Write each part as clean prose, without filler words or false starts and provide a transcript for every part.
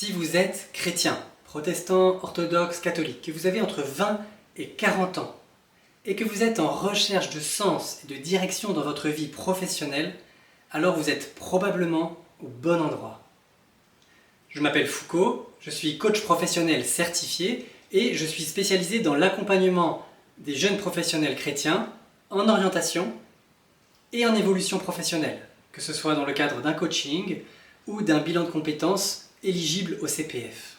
Si vous êtes chrétien, protestant, orthodoxe, catholique, que vous avez entre 20 et 40 ans, et que vous êtes en recherche de sens et de direction dans votre vie professionnelle, alors vous êtes probablement au bon endroit. Je m'appelle Foucault, je suis coach professionnel certifié et je suis spécialisé dans l'accompagnement des jeunes professionnels chrétiens en orientation et en évolution professionnelle, que ce soit dans le cadre d'un coaching ou d'un bilan de compétences éligible au CPF.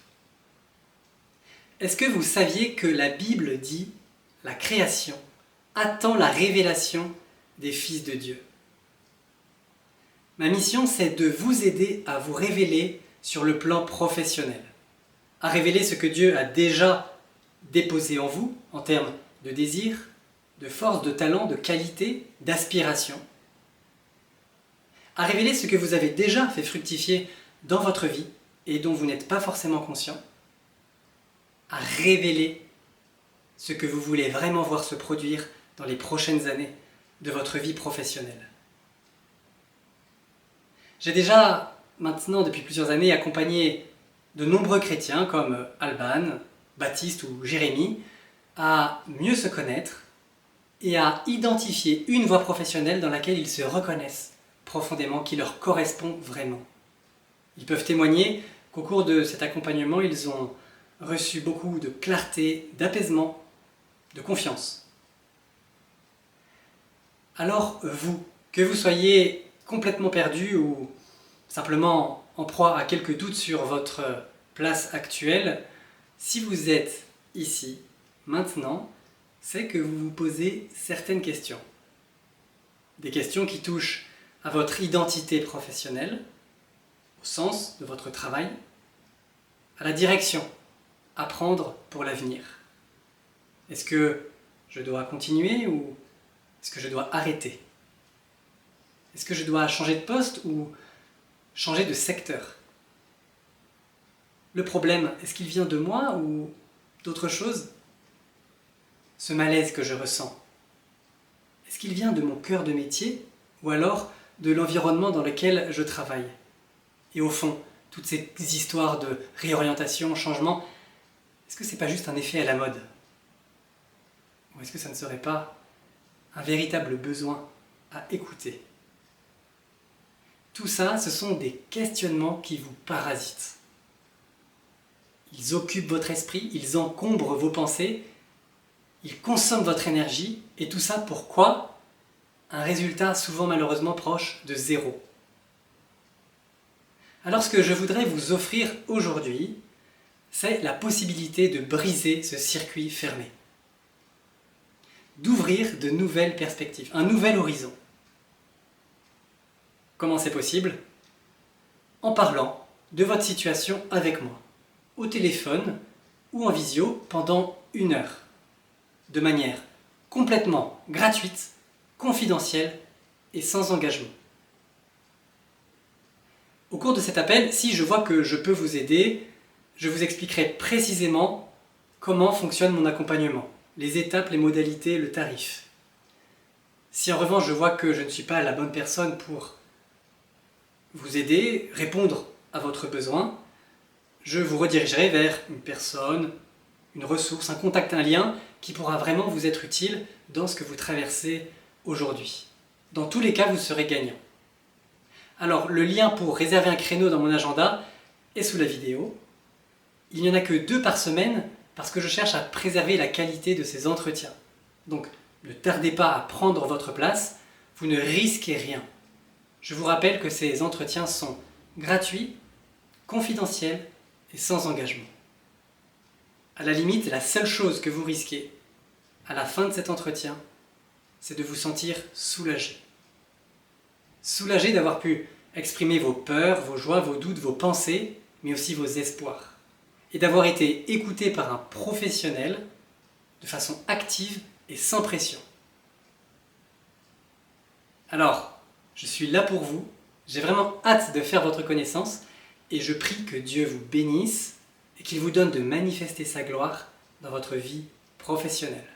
Est-ce que vous saviez que la Bible dit « La création attend la révélation des fils de Dieu ». Ma mission, c'est de vous aider à vous révéler sur le plan professionnel, à révéler ce que Dieu a déjà déposé en vous en termes de désir, de force, de talent, de qualité, d'aspiration, à révéler ce que vous avez déjà fait fructifier dans votre vie et dont vous n'êtes pas forcément conscient, à révéler ce que vous voulez vraiment voir se produire dans les prochaines années de votre vie professionnelle. J'ai déjà, maintenant depuis plusieurs années, accompagné de nombreux chrétiens comme Alban, Baptiste ou Jérémie à mieux se connaître et à identifier une voie professionnelle dans laquelle ils se reconnaissent profondément, qui leur correspond vraiment. Ils peuvent témoigner qu'au cours de cet accompagnement, ils ont reçu beaucoup de clarté, d'apaisement, de confiance. Alors vous, que vous soyez complètement perdu ou simplement en proie à quelques doutes sur votre place actuelle, si vous êtes ici, maintenant, c'est que vous vous posez certaines questions. Des questions qui touchent à votre identité professionnelle, au sens de votre travail, à la direction à prendre pour l'avenir. Est-ce que je dois continuer ou est-ce que je dois arrêter? Est-ce que je dois changer de poste ou changer de secteur? Le problème, est-ce qu'il vient de moi ou d'autre chose? Ce malaise que je ressens, est-ce qu'il vient de mon cœur de métier ou alors de l'environnement dans lequel je travaille? Et au fond, toutes ces histoires de réorientation, changement, est-ce que c'est pas juste un effet à la mode? Ou est-ce que ça ne serait pas un véritable besoin à écouter? Tout ça, ce sont des questionnements qui vous parasitent. Ils occupent votre esprit, ils encombrent vos pensées, ils consomment votre énergie, et tout ça pourquoi? Un résultat souvent malheureusement proche de zéro. Alors ce que je voudrais vous offrir aujourd'hui, c'est la possibilité de briser ce circuit fermé, d'ouvrir de nouvelles perspectives, un nouvel horizon. Comment c'est possible? En parlant de votre situation avec moi, au téléphone ou en visio pendant 1 heure, de manière complètement gratuite, confidentielle et sans engagement. Au cours de cet appel, si je vois que je peux vous aider, je vous expliquerai précisément comment fonctionne mon accompagnement, les étapes, les modalités, le tarif. Si en revanche je vois que je ne suis pas la bonne personne pour vous aider, répondre à votre besoin, je vous redirigerai vers une personne, une ressource, un contact, un lien qui pourra vraiment vous être utile dans ce que vous traversez aujourd'hui. Dans tous les cas, vous serez gagnant. Alors, le lien pour réserver un créneau dans mon agenda est sous la vidéo. Il n'y en a que 2 par semaine parce que je cherche à préserver la qualité de ces entretiens. Donc, ne tardez pas à prendre votre place, vous ne risquez rien. Je vous rappelle que ces entretiens sont gratuits, confidentiels et sans engagement. À la limite, la seule chose que vous risquez à la fin de cet entretien, c'est de vous sentir soulagé. Soulagé d'avoir pu exprimer vos peurs, vos joies, vos doutes, vos pensées, mais aussi vos espoirs. Et d'avoir été écouté par un professionnel de façon active et sans pression. Alors, je suis là pour vous, j'ai vraiment hâte de faire votre connaissance et je prie que Dieu vous bénisse et qu'il vous donne de manifester sa gloire dans votre vie professionnelle.